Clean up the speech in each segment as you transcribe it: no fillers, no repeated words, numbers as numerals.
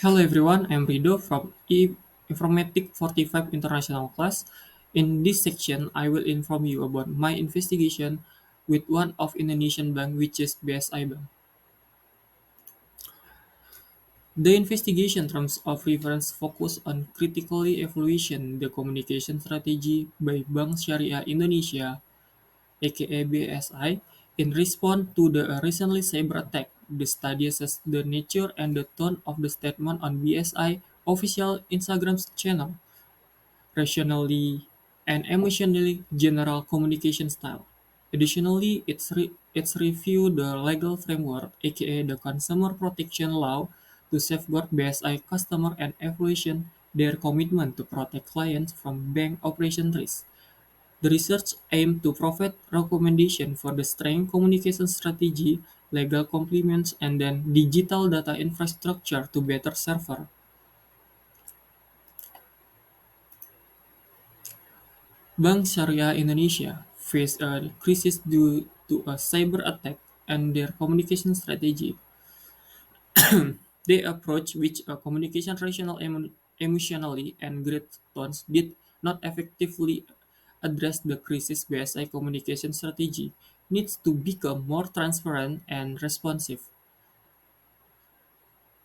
Hello everyone, I'm Rido from Informatic 45 International Class. In this section, I will inform you about my investigation with one of Indonesian bank which is BSI Bank. The investigation terms of reference focus on critically evaluation the communication strategy by Bank Syariah Indonesia aka BSI, in response to the recently cyber attack. The study assessed the nature and the tone of the statement on BSI official Instagram channel, rationally and emotionally general communication style. Additionally, it's reviewed the legal framework, aka the Consumer Protection Law, to safeguard BSI customer and evaluation their commitment to protect clients from bank operation risk. The research aimed to provide recommendations for the strength communication strategy, legal complements, and then digital data infrastructure to better serve. Bank Syariah Indonesia faced a crisis due to a cyber attack and their communication strategy. They approach which a communication rational emotionally and great tones did not effectively address the crisis. BSI communication strategy needs to become more transparent and responsive.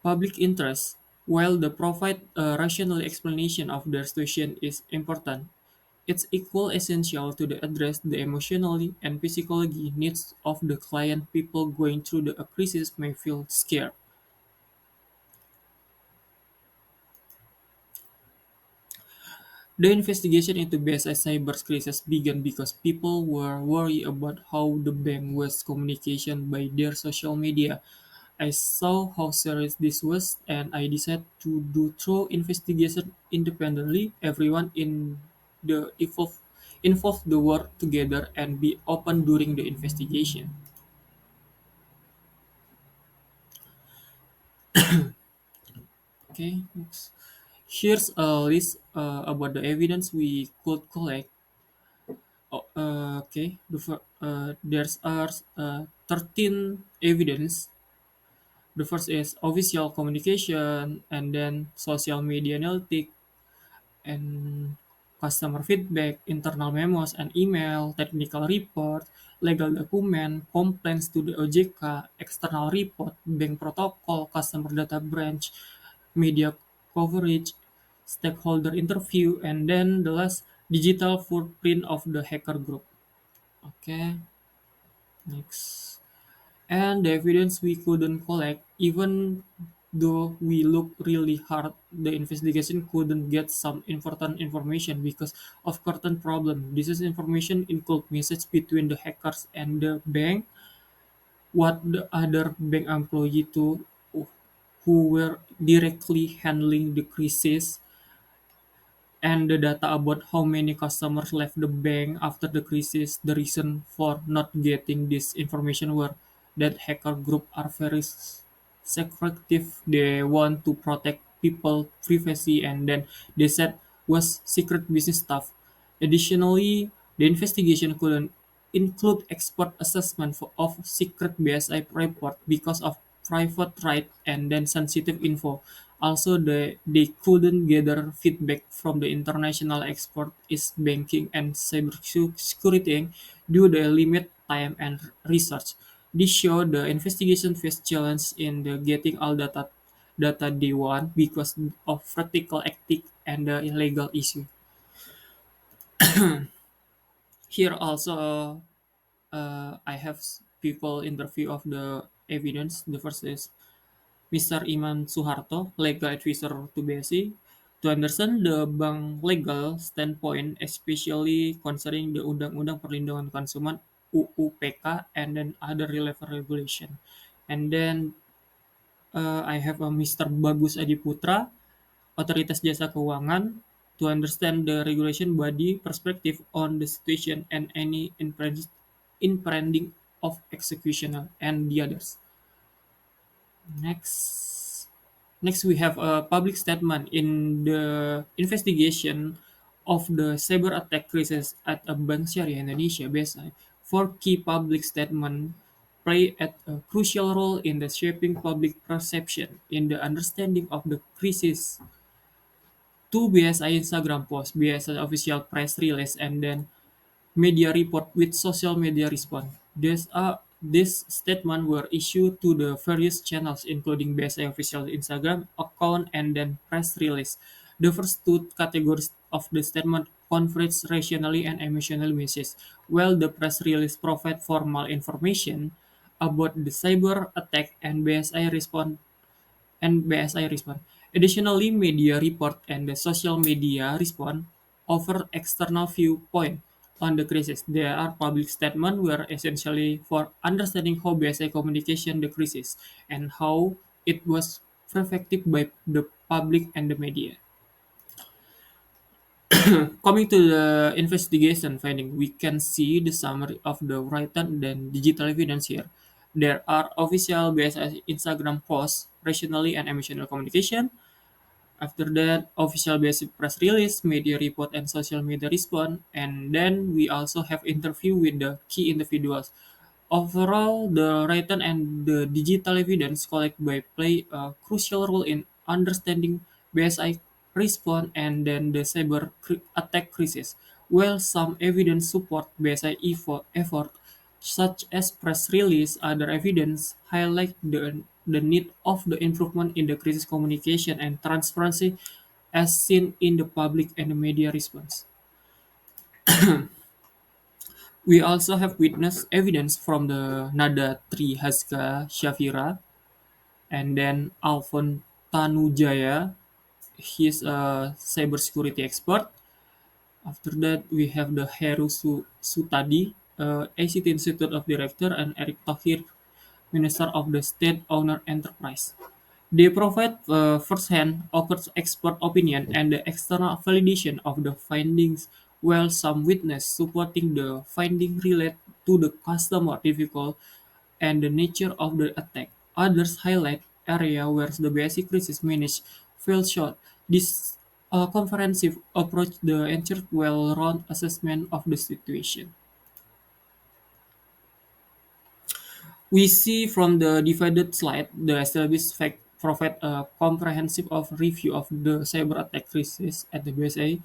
Public interest, while the provide a rational explanation of their situation is important, it's equal essential to the address the emotionally and psychology needs of the client. People going through the crisis may feel scared. The investigation into BSI cyber crisis began because people were worried about how the bank was communication by their social media. I saw how serious this was and I decided to do thorough investigation independently. Everyone in the involved the work together and be open during the investigation. Okay, next. Here's a list about the evidence we could collect. Okay, there's are 13 evidence. The first is official communication, and then social media analytic, and customer feedback, internal memos and email, technical report, legal document, complaints to the OJK, external report, bank protocol, customer data branch, media coverage, stakeholder interview, and then the last digital footprint of the hacker group. Okay, next. And the evidence we couldn't collect, even though we looked really hard, the investigation couldn't get some important information because of certain problem. This is information include message between the hackers and the bank, what the other bank employee to who were directly handling the crisis, and the data about how many customers left the bank after the crisis. The reason for not getting this information were that hacker group are very secretive. They want to protect people privacy, and then they said was secret business stuff. Additionally, the investigation couldn't include expert assessment of secret BSI report because of private right and then sensitive info. Also, they couldn't gather feedback from the international expert is banking and cybersecurity due to limit time and research. This showed the investigation faced challenge in the getting all data they want because of practical ethics and the illegal issue. Here also, I have people interview of the evidence. The first is Mr. Iman Suharto, legal advisor to BSI, to understand the bank legal standpoint, especially concerning the Undang-Undang Perlindungan Konsumen (UUPK) and then other relevant regulation. And then I have a Mr. Bagus Adiputra, Otoritas Jasa Keuangan, to understand the regulation body perspective on the situation and any impending of execution and the others. Next, next we have a public statement in the investigation of the cyber attack crisis at a Bank Syariah Indonesia BSI. For key public statement, play a crucial role in the shaping public perception in the understanding of the crisis. Two BSI Instagram posts, BSI official press release, and then media report with social media response. These statements were issued to the various channels, including BSI official Instagram account and then press release. The first two categories of the statement converge rationally and emotional messages, while the press release provide formal information about the cyber attack and BSI respond. Additionally, media report and the social media respond offer external viewpoint on the crisis. There are public statements were essentially for understanding how BSI communication the crisis and how it was perfected by the public and the media. Coming to the investigation finding, we can see the summary of the written and digital evidence here. There are official BSI Instagram posts, rationally and emotional communication. After that, official basic press release, media report, and social media response. And then we also have interview with the key individuals. Overall, the written and the digital evidence collected by play a crucial role in understanding BSI response and then the attack crisis. While some evidence support BSI effort, such as press release, other evidence highlight the need of the improvement in the crisis communication and transparency as seen in the public and the media response. We also have witness evidence from the Nada Tri Haska Shafira and then Alfon Tanujaya. He's a cybersecurity expert. After that, we have the Heru Sutadi, ACT Institute of Director, and Eric Thohir, Minister of the State-Owned Enterprise. They provide first-hand expert opinion and the external validation of the findings, while some witness supporting the finding relate to the customer difficult and the nature of the attack. Others highlight area where the basic crisis managed fell short. This comprehensive approach the ensured well-rounded assessment of the situation. We see from the divided slide, the established fact provide a comprehensive review of the cyber attack crisis at the BSA,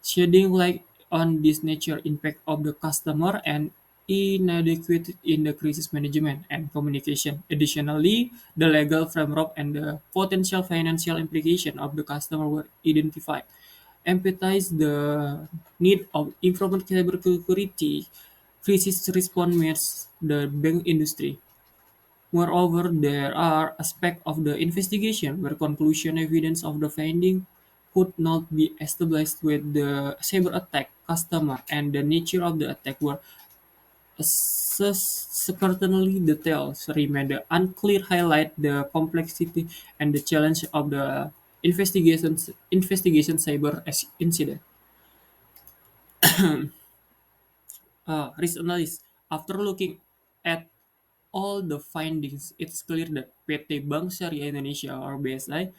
shedding light on this nature impact of the customer and inadequate in the crisis management and communication. Additionally, the legal framework and the potential financial implication of the customer were identified. Empathize the need of improvement cybersecurity crisis response meets the bank industry. Moreover, there are aspects of the investigation where conclusion evidence of the finding could not be established with the cyber attack customer and the nature of the attack were certainly details remain the unclear highlight the complexity and the challenge of the investigation cyber incident. Risk analysis. After looking at all the findings, it's clear that PT Bank Syariah Indonesia or BSI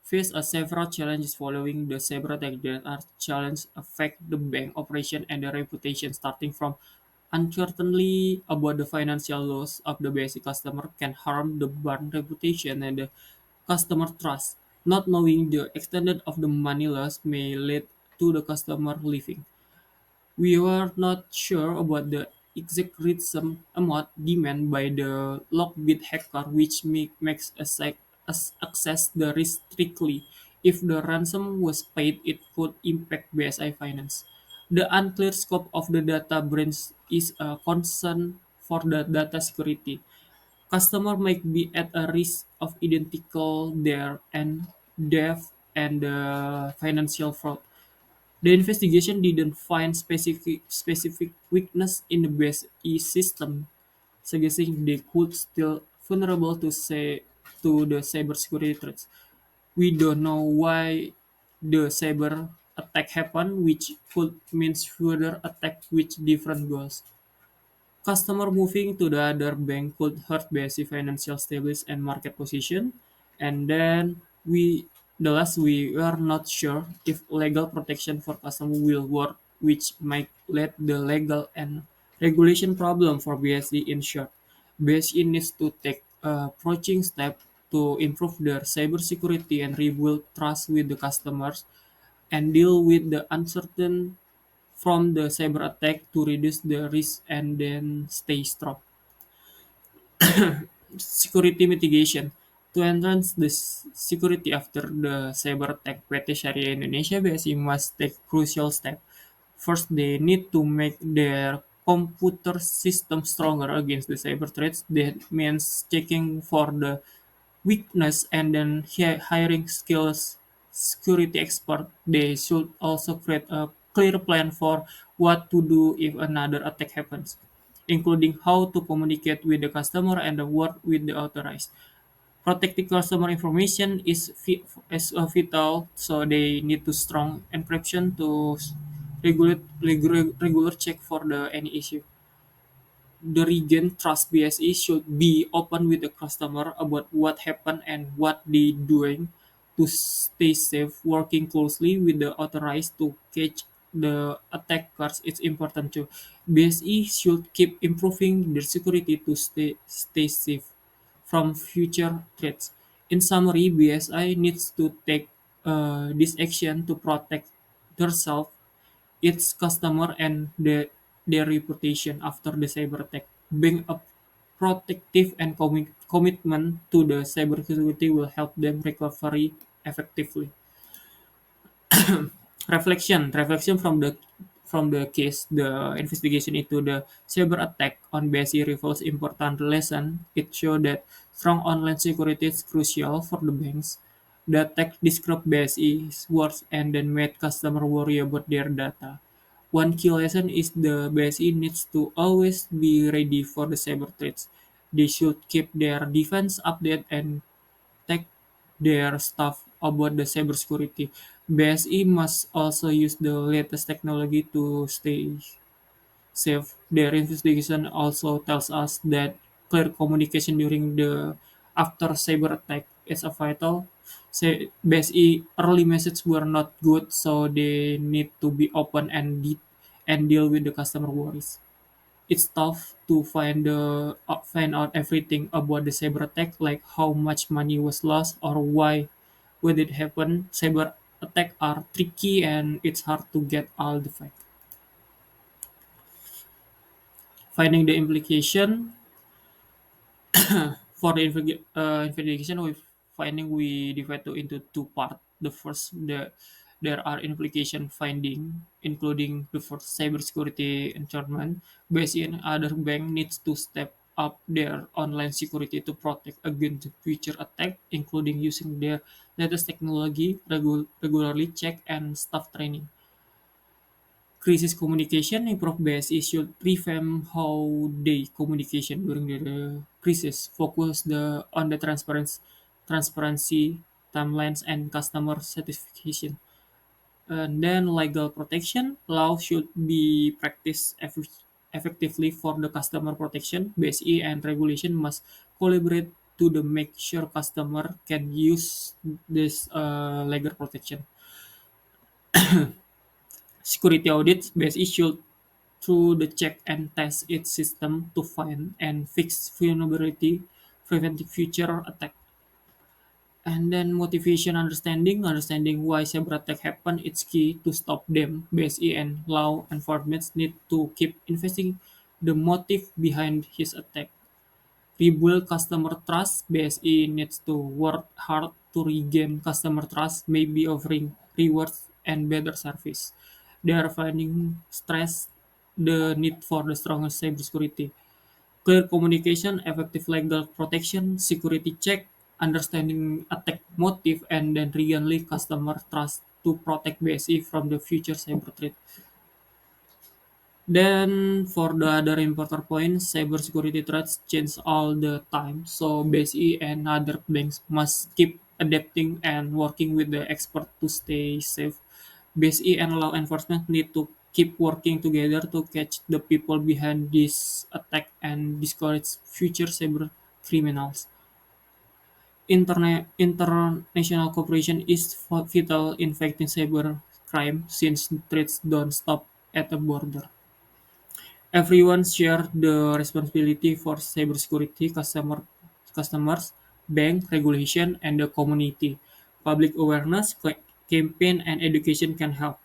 face several challenges following the cyber attack. That are challenges affect the bank operation and the reputation, starting from uncertainty about the financial loss of the basic customer can harm the bank reputation and the customer trust. Not knowing the extent of the money loss may lead to the customer leaving. We were not sure about the exact ransom amount demanded by the Lockbit hacker, which makes us access the risk strictly. If the ransom was paid, it could impact BSI finance. The unclear scope of the data breach is a concern for the data security. Customer might be at a risk of identical their and death and financial fraud. The investigation didn't find specific weakness in the base E system, suggesting they could still vulnerable to the cybersecurity threats. We don't know why the cyber attack happened, which could mean further attack with different goals. Customer moving to the other bank could hurt BSC financial stability and market position. And then the last, we are not sure if legal protection for customer will work, which might lead the legal and regulation problem for BSC in short. BSE needs to take approaching step to improve their cybersecurity and rebuild trust with the customers and deal with the uncertain from the cyber attack to reduce the risk and then stay strong. Security mitigation. To enhance the security after the cyber attack, PT Syariah Indonesia BSI must take crucial steps. First, they need to make their computer system stronger against the cyber threats. That means checking for the weakness and then hiring skills security expert. They should also create a clear plan for what to do if another attack happens, including how to communicate with the customer and work with the authorized. Protecting customer information is vital, so they need to strong encryption to regular check for the any issue. The regain trust BSE should be open with the customer about what happened and what they doing to stay safe. Working closely with the authorized to catch the attackers is important too. BSE should keep improving their security to stay safe from future threats. In summary, BSI needs to take this action to protect themselves, its customer, and their reputation after the cyber attack. Being a protective and commitment to the cybersecurity will help them recovery effectively. Reflection from the case, the investigation into the cyber attack on BSE reveals important lesson. It showed that strong online security is crucial for the banks. The attack described BSE's words and then made customer worry about their data. One key lesson is the BSE needs to always be ready for the cyber threats. They should keep their defense updated and take their staff about the cybersecurity. BSE must also use the latest technology to stay safe. Their investigation also tells us that clear communication during the after cyber attack is a vital. Say, BSE early messages were not good, so they need to be open and deal with the customer worries. It's tough to find out everything about the cyber attack, like how much money was lost or why when it happened. Cyber attack are tricky and it's hard to get all the facts. Finding the implication for the investigation with finding, we divide into two parts. The first, there are implication finding, including the first cybersecurity environment. BSE and other bank needs to step up their online security to protect against future attack, including using their latest technology, regularly check and staff training. Crisis communication improve BSE should revamp how they communication during the crisis. Focus on the transparency, timelines, and customer satisfaction. And then legal protection. Law should be practiced effectively for the customer protection. BSE and regulation must collaborate to the make sure customer can use this legal protection. Security audits based issue through the check and test its system to find and fix vulnerability, preventing future attack. And then motivation understanding why cyber attack happen, it's key to stop them. BSE and law enforcement need to keep investing the motive behind his attack. Rebuild customer trust, BSE needs to work hard to regain customer trust, maybe offering rewards and better service. They are finding stress the need for the strongest cybersecurity. Clear communication, effective legal protection, security check, understanding attack motive, and then regain customer trust to protect BSE from the future cyber threat. Then for the other important point, cybersecurity threats change all the time. So BSE and other banks must keep adapting and working with the expert to stay safe. BSE and law enforcement need to keep working together to catch the people behind this attack and discourage future cyber criminals. International cooperation is vital in fighting cyber crime since threats don't stop at the border. Everyone share the responsibility for cybersecurity, customers, bank regulation, and the community. Public awareness campaign and education can help.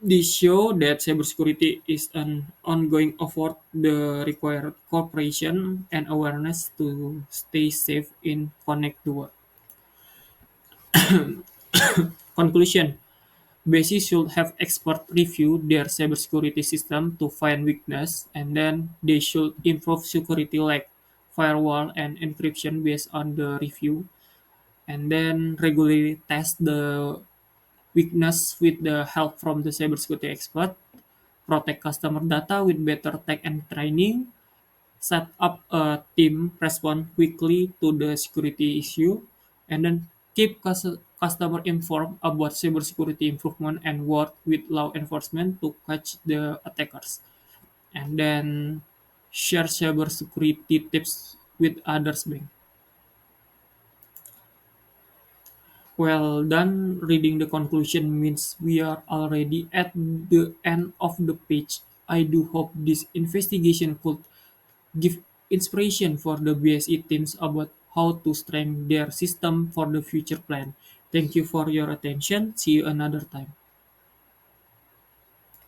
This show that cybersecurity is an ongoing effort that require cooperation and awareness to stay safe in connect the world. Conclusion: Basis should have expert review their cybersecurity system to find weakness, and then they should improve security like firewall and encryption based on the review, and then regularly test the weakness with the help from the cybersecurity expert, protect customer data with better tech and training, set up a team respond quickly to the security issue, and then keep customer informed about cybersecurity improvement and work with law enforcement to catch the attackers, and then share cybersecurity tips with others bank. Well done. Reading the conclusion means we are already at the end of the page. I do hope this investigation could give inspiration for the BSE teams about how to strengthen their system for the future plan. Thank you for your attention. See you another time.